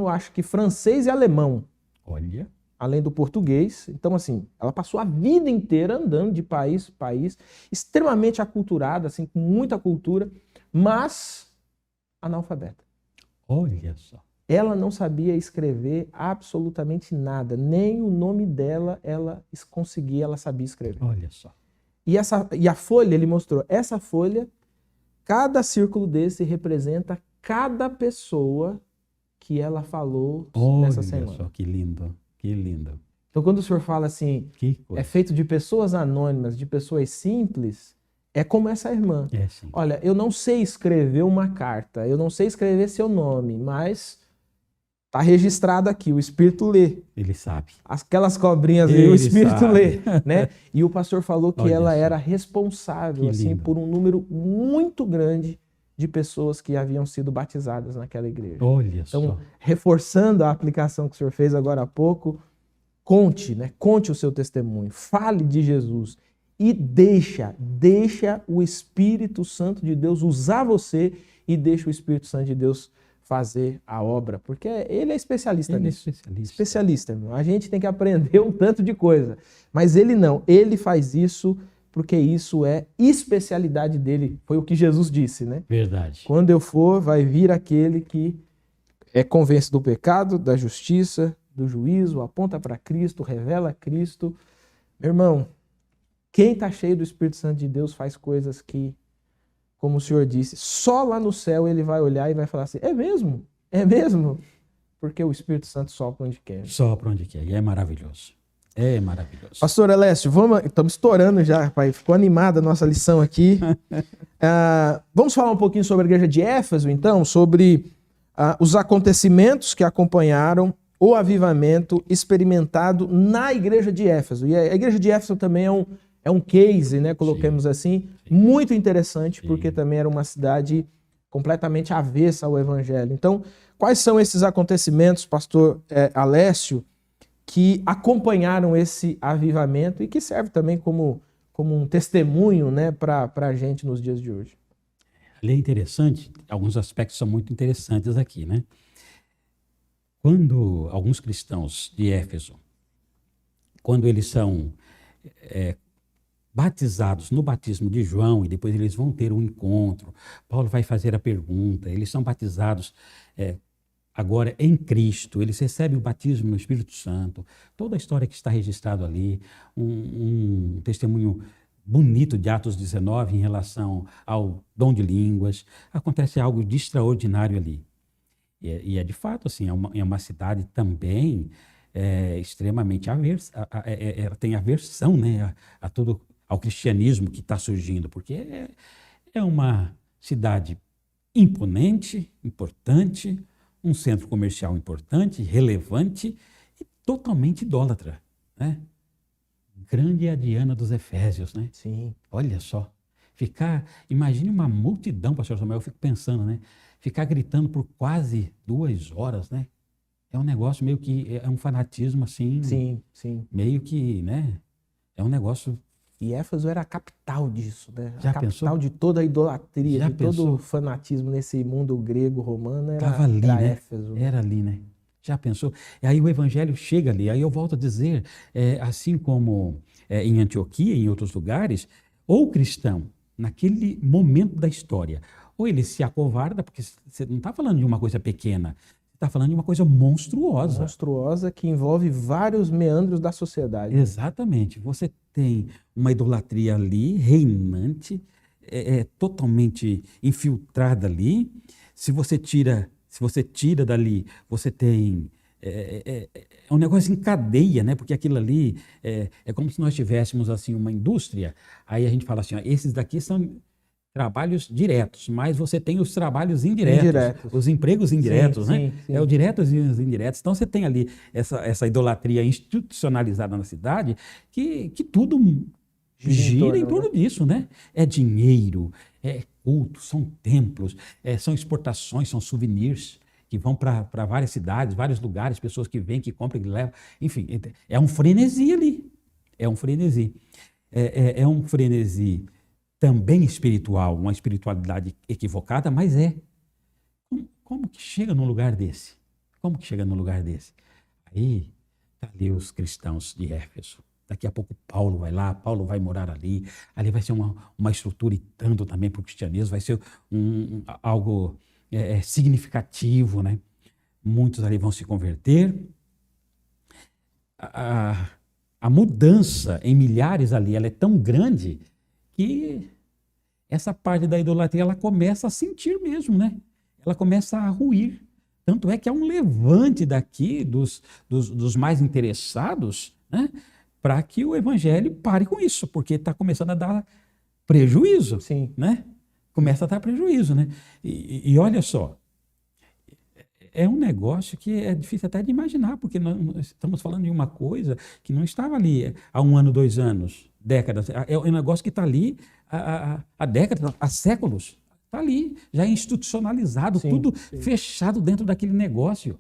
acho que francês e alemão. Olha. Além do português. Então, assim, ela passou a vida inteira andando de país para país, extremamente aculturada, assim, com muita cultura, mas analfabeta. Olha só. Ela não sabia escrever absolutamente nada, nem o nome dela ela sabia escrever. Olha só. E a folha, ele mostrou, essa folha, cada círculo desse representa cada pessoa que ela falou nessa semana. Olha só, que lindo. Que lindo. Então, quando o senhor fala assim, é feito de pessoas anônimas, de pessoas simples, é como essa irmã. Sim. Olha, eu não sei escrever uma carta, eu não sei escrever seu nome, mas está registrado aqui, o Espírito lê. Ele sabe. Aquelas cobrinhas aí, o Espírito lê, né? E o pastor falou que ela era responsável assim, por um número muito grande de pessoas que haviam sido batizadas naquela igreja. Olha só. Então, reforçando a aplicação que o senhor fez agora há pouco, conte o seu testemunho, fale de Jesus e deixa o Espírito Santo de Deus usar você e deixa o Espírito Santo de Deus fazer a obra, porque ele é especialista nisso. Especialista, irmão. A gente tem que aprender um tanto de coisa, mas ele não, ele faz isso porque isso é especialidade dele. Foi o que Jesus disse, né? Verdade. Quando eu for, vai vir aquele que convence do pecado, da justiça, do juízo, aponta para Cristo, revela Cristo. Meu irmão, quem está cheio do Espírito Santo de Deus faz coisas que, como o Senhor disse, só lá no céu ele vai olhar e vai falar assim, é mesmo? É mesmo? Porque o Espírito Santo sopra onde quer. Sopra onde quer, e é maravilhoso. É maravilhoso. Pastor Elécio, estamos estourando já, rapaz. Ficou animada a nossa lição aqui. Vamos falar um pouquinho sobre a igreja de Éfeso, então, sobre os acontecimentos que acompanharam o avivamento experimentado na igreja de Éfeso. E a igreja de Éfeso também é um case, né, coloquemos assim, muito interessante, porque também era uma cidade completamente avessa ao evangelho. Então, quais são esses acontecimentos, pastor Alessio, que acompanharam esse avivamento e que serve também como um testemunho, né, para a gente nos dias de hoje? Ali é interessante, alguns aspectos são muito interessantes aqui, né? Quando alguns cristãos de Éfeso, quando eles são batizados no batismo de João e depois eles vão ter um encontro, Paulo vai fazer a pergunta, eles são batizados agora em Cristo, eles recebem o batismo no Espírito Santo, toda a história que está registrada ali, um testemunho bonito de Atos 19 em relação ao dom de línguas, acontece algo de extraordinário ali. E é de fato assim, é uma cidade também extremamente aversa, ela tem aversão, né, a todo ao cristianismo que está surgindo, porque é uma cidade imponente, importante, um centro comercial importante, relevante e totalmente idólatra, né? Grande é a Diana dos Efésios, né? Sim. Olha só, imagine uma multidão, pastor Samuel, eu fico pensando, né? Ficar gritando por quase 2 horas, né? É um negócio meio que, é um fanatismo assim, Sim. meio que, né? É um negócio... E Éfeso era a capital disso, né? Já a capital pensou? de toda a idolatria, Já de todo pensou? o fanatismo nesse mundo grego-romano Estava ali, era né? Éfeso. Era ali, né? Já pensou? E aí o evangelho chega ali. Aí eu volto a dizer, assim como em Antioquia e em outros lugares, ou o cristão, naquele momento da história, ou ele se acovarda, porque você não está falando de uma coisa pequena, você está falando de uma coisa monstruosa. Monstruosa que envolve vários meandros da sociedade. Exatamente. Você tem uma idolatria ali, reinante, totalmente infiltrada ali. Se você tira dali, você tem... É um negócio em cadeia, né? Porque aquilo ali é como se nós tivéssemos assim uma indústria. Aí a gente fala assim, ó, esses daqui são trabalhos diretos, mas você tem os trabalhos indiretos. Os empregos indiretos, né? Sim. É os diretos e os indiretos. Então você tem ali essa idolatria institucionalizada na cidade que tudo gira em torno disso, né? É dinheiro, é culto, são templos, são exportações, são souvenirs que vão para várias cidades, vários lugares, pessoas que vêm, que compram, que levam. Enfim, é um frenesi ali. É um frenesi. É um frenesi também espiritual, uma espiritualidade equivocada, mas Como que chega num lugar desse? Como que chega num lugar desse? Aí, tá ali os cristãos de Éfeso. Daqui a pouco Paulo vai lá, Paulo vai morar ali. Ali vai ser uma estrutura e tanto também para o cristianismo, vai ser algo significativo, né? Muitos ali vão se converter. A mudança em milhares ali, ela é tão grande que essa parte da idolatria, ela começa a sentir mesmo, né? Ela começa a ruir. Tanto é que há um levante daqui dos mais interessados, né? Para que o evangelho pare com isso, porque está começando a dar prejuízo. Sim. Né? Começa a dar prejuízo, né? E olha só, é um negócio que é difícil até de imaginar, porque nós estamos falando de uma coisa que não estava ali há 1 ano, 2 anos, décadas. É um negócio que está ali há décadas, há séculos. Está ali, já é institucionalizado, tudo fechado dentro daquele negócio.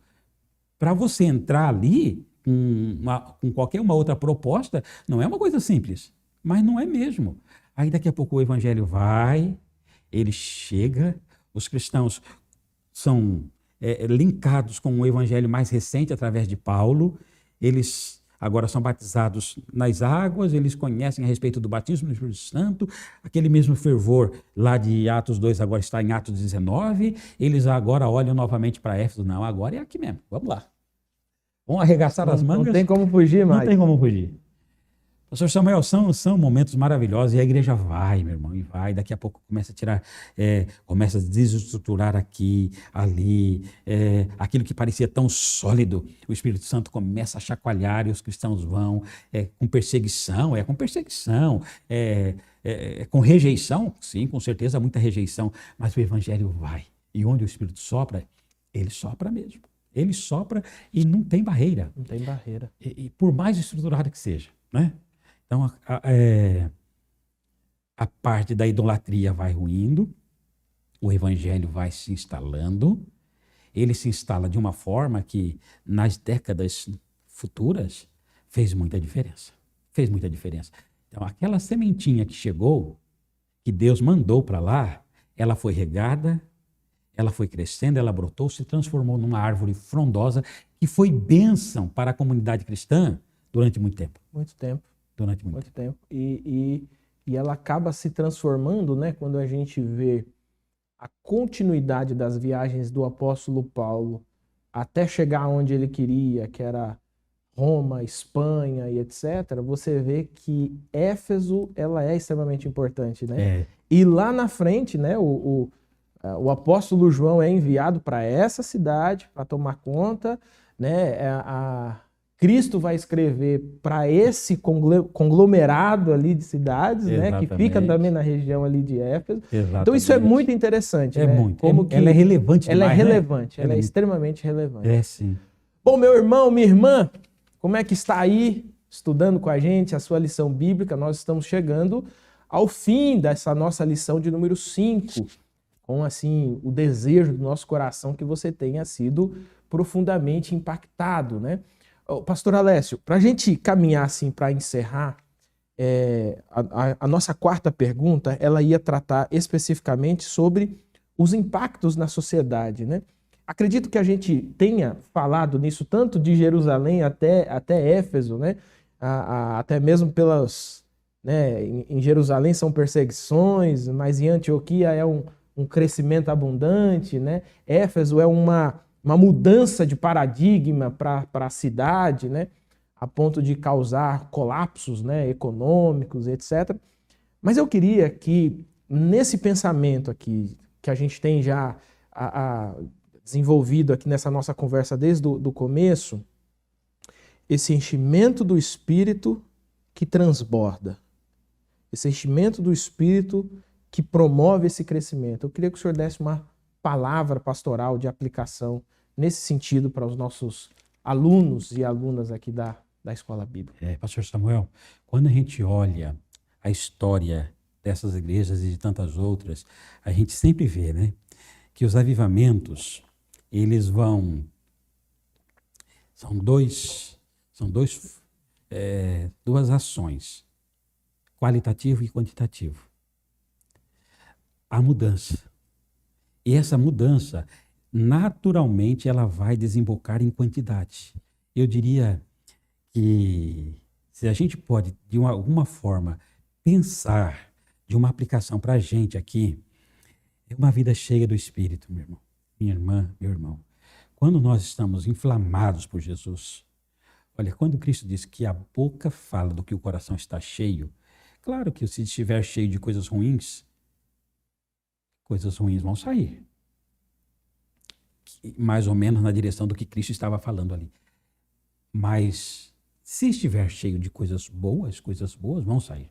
Para você entrar ali com qualquer uma outra proposta, não é uma coisa simples, mas não é mesmo. Aí daqui a pouco o evangelho vai, ele chega, os cristãos são linkados com o evangelho mais recente através de Paulo, eles agora são batizados nas águas, eles conhecem a respeito do batismo no Espírito Santo, aquele mesmo fervor lá de Atos 2 agora está em Atos 19, eles agora olham novamente para Éfeso, não, agora é aqui mesmo, vamos lá. Vamos arregaçar as mangas. Não tem como fugir mais. Não tem como fugir. Pastor Samuel, são momentos maravilhosos e a igreja vai, meu irmão, e vai. Daqui a pouco começa a tirar, começa a desestruturar aqui, ali, aquilo que parecia tão sólido. O Espírito Santo começa a chacoalhar e os cristãos vão com perseguição, com rejeição, sim, com certeza, muita rejeição, mas o evangelho vai. E onde o Espírito sopra, Ele sopra mesmo. Ele sopra e não tem barreira. Não tem barreira. E por mais estruturado que seja, né? Então, a parte da idolatria vai ruindo, o evangelho vai se instalando, ele se instala de uma forma que, nas décadas futuras, fez muita diferença. Fez muita diferença. Então, aquela sementinha que chegou, que Deus mandou para lá, ela foi regada, ela foi crescendo, ela brotou, se transformou numa árvore frondosa, que foi bênção para a comunidade cristã durante muito tempo. Muito tempo. Durante muito tempo. E ela acaba se transformando, né, quando a gente vê a continuidade das viagens do apóstolo Paulo até chegar onde ele queria, que era Roma, Espanha e etc., você vê que Éfeso ela é extremamente importante, né? E lá na frente, né, o apóstolo João é enviado para essa cidade para tomar conta, né? Cristo vai escrever para esse conglomerado ali de cidades, né, que fica também na região ali de Éfeso. Exatamente. Então isso é muito interessante, né? Muito. Como ela é relevante demais, ela é relevante, né? ela é extremamente relevante. É, sim. Bom, meu irmão, minha irmã, como é que está aí estudando com a gente a sua lição bíblica? Nós estamos chegando ao fim dessa nossa lição de número 5, com assim o desejo do nosso coração que você tenha sido profundamente impactado, né? Pastor Alessio, para a gente caminhar assim para encerrar, a nossa quarta pergunta, ela ia tratar especificamente sobre os impactos na sociedade, né? Acredito que a gente tenha falado nisso tanto de Jerusalém até Éfeso, né? Até mesmo pelas, né? Em Jerusalém são perseguições, mas em Antioquia é um crescimento abundante, né? Éfeso é uma mudança de paradigma para a cidade, né? A ponto de causar colapsos, né, econômicos, etc. Mas eu queria que, nesse pensamento aqui, que a gente tem já desenvolvido aqui nessa nossa conversa desde o começo, esse enchimento do Espírito que transborda, esse enchimento do Espírito que promove esse crescimento. Eu queria que o senhor desse uma palavra pastoral de aplicação nesse sentido para os nossos alunos e alunas aqui da Escola Bíblica. Pastor Samuel, quando a gente olha a história dessas igrejas e de tantas outras, a gente sempre vê, né, que os avivamentos, eles vão... São duas ações, qualitativo e quantitativo. A mudança. E essa mudança, naturalmente, ela vai desembocar em quantidade. Eu diria que se a gente pode, de alguma forma, pensar de uma aplicação para a gente aqui, é uma vida cheia do Espírito, meu irmão, minha irmã, meu irmão. Quando nós estamos inflamados por Jesus, olha, quando Cristo diz que a boca fala do que o coração está cheio, claro que se estiver cheio de coisas ruins vão sair. Mais ou menos na direção do que Cristo estava falando ali. Mas se estiver cheio de coisas boas vão sair.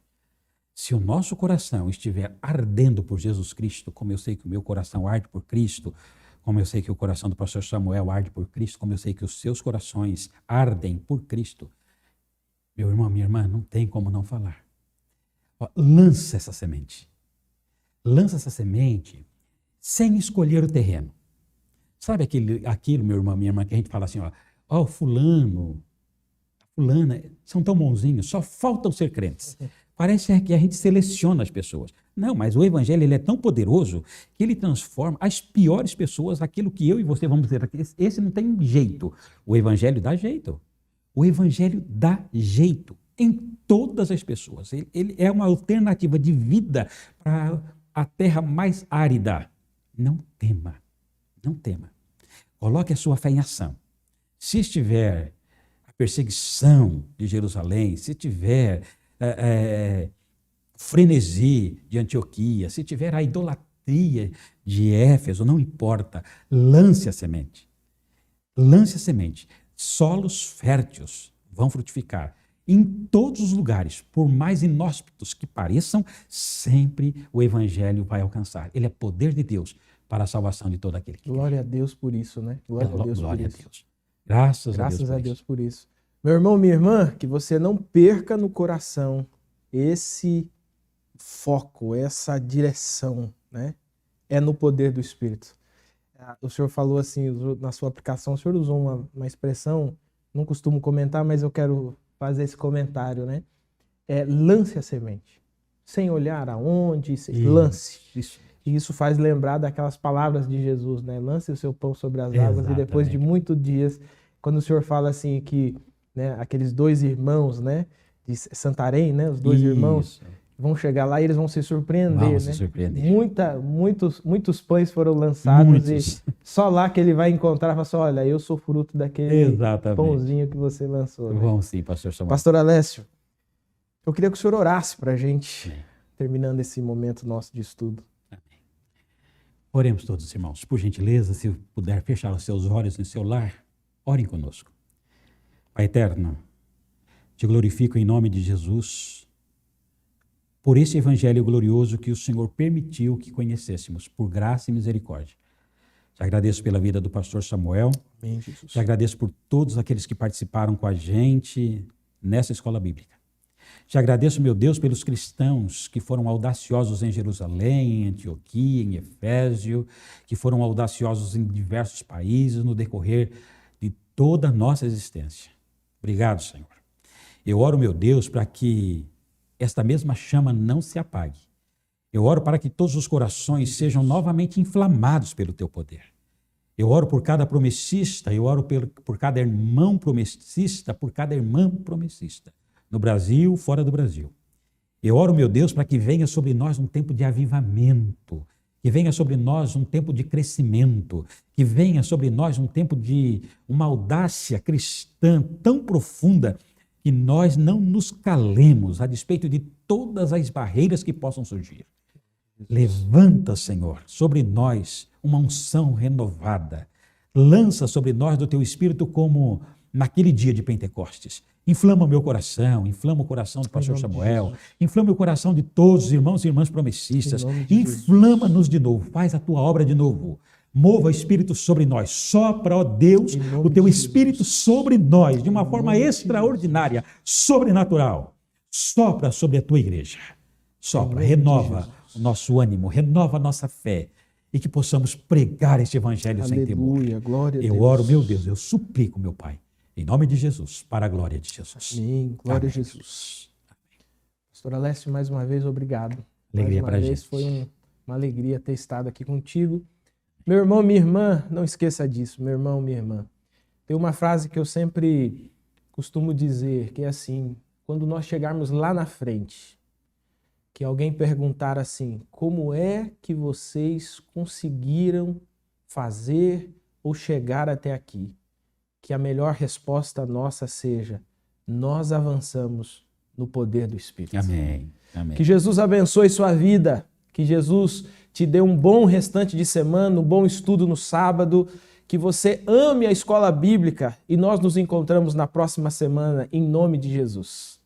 Se o nosso coração estiver ardendo por Jesus Cristo, como eu sei que o meu coração arde por Cristo, como eu sei que o coração do pastor Samuel arde por Cristo, como eu sei que os seus corações ardem por Cristo, meu irmão, minha irmã, não tem como não falar. Lança essa semente. Lança essa semente sem escolher o terreno. Sabe aquilo, meu irmão, minha irmã, que a gente fala assim, fulano, fulana, são tão bonzinhos, só faltam ser crentes. Parece que a gente seleciona as pessoas. Não, mas o evangelho ele é tão poderoso que ele transforma as piores pessoas naquilo que eu e você vamos dizer aqui. Esse não tem jeito. O evangelho dá jeito. O evangelho dá jeito em todas as pessoas. Ele é uma alternativa de vida para a terra mais árida. Não tema. Não tema. Coloque a sua fé em ação. Se estiver a perseguição de Jerusalém, se tiver frenesi de Antioquia, se tiver a idolatria de Éfeso, não importa, lance a semente. Lance a semente. Solos férteis vão frutificar. Em todos os lugares, por mais inóspitos que pareçam, sempre o evangelho vai alcançar. Ele é poder de Deus para a salvação de todo aquele que Glória a Deus por isso, né? Glória a Deus Glória por a isso. Deus. Graças Graças a Deus por isso. Meu irmão, minha irmã, que você não perca no coração esse foco, essa direção, né? É no poder do Espírito. O senhor falou assim, na sua aplicação, o senhor usou uma expressão, não costumo comentar, mas eu quero fazer esse comentário, né? Lance a semente. Sem olhar aonde, lance. Isso. E isso faz lembrar daquelas palavras de Jesus, né? Lance o seu pão sobre as águas. Exatamente. E depois de muitos dias, quando o senhor fala assim que, né, aqueles dois irmãos, né, de Santarém, né, os dois irmãos vão chegar lá e eles vão se surpreender, Vão né? se surpreender. Muitos pães foram lançados Muitos. e só lá que ele vai encontrar, fala assim, olha, eu sou fruto daquele Exatamente. pãozinho que você lançou. Né? Vão sim, pastor Samuel. Pastor Alessio, eu queria que o senhor orasse pra gente, Amém. terminando esse momento nosso de estudo. Amém. Oremos todos, irmãos. Por gentileza, se puder fechar os seus olhos em seu lar, orem conosco. Pai eterno, te glorifico em nome de Jesus por esse evangelho glorioso que o Senhor permitiu que conhecêssemos, por graça e misericórdia. Te agradeço pela vida do pastor Samuel. Amém, Jesus. Te agradeço por todos aqueles que participaram com a gente nessa escola bíblica. Te agradeço, meu Deus, pelos cristãos que foram audaciosos em Jerusalém, em Antioquia, em Efésio, que foram audaciosos em diversos países no decorrer de toda a nossa existência. Obrigado, Senhor. Eu oro, meu Deus, para que esta mesma chama não se apague. Eu oro para que todos os corações sejam novamente inflamados pelo teu poder. Eu oro por cada promessista, eu oro por cada irmão promessista, por cada irmã promessista, no Brasil, fora do Brasil. Eu oro, meu Deus, para que venha sobre nós um tempo de avivamento, que venha sobre nós um tempo de crescimento, que venha sobre nós um tempo de uma audácia cristã tão profunda que nós não nos calemos a despeito de todas as barreiras que possam surgir. Levanta, Senhor, sobre nós uma unção renovada. Lança sobre nós do teu Espírito como naquele dia de Pentecostes. Inflama o meu coração, inflama o coração do pastor Samuel, inflama o coração de todos os irmãos e irmãs promessistas. Inflama-nos de novo, faz a tua obra de novo. Mova o Espírito sobre nós. Sopra, ó Deus, o teu Espírito sobre nós de uma forma extraordinária, sobrenatural. Sopra sobre a tua igreja. Sopra, renova o nosso ânimo, renova a nossa fé e que possamos pregar este evangelho sem temor. Glória a Deus. Eu oro, meu Deus, eu suplico, meu Pai, em nome de Jesus, para a glória de Jesus. Amém. Glória Amém. a Jesus. Pastor Alessio, mais uma vez, obrigado. Alegria mais uma pra vez, gente. foi uma alegria ter estado aqui contigo. Meu irmão, minha irmã, não esqueça disso, meu irmão, minha irmã. Tem uma frase que eu sempre costumo dizer, que é assim, quando nós chegarmos lá na frente, que alguém perguntar assim, como é que vocês conseguiram fazer ou chegar até aqui? Que a melhor resposta nossa seja, nós avançamos no poder do Espírito. Amém. Amém. Que Jesus abençoe sua vida, que Jesus te dê um bom restante de semana, um bom estudo no sábado, que você ame a escola bíblica e nós nos encontramos na próxima semana, em nome de Jesus.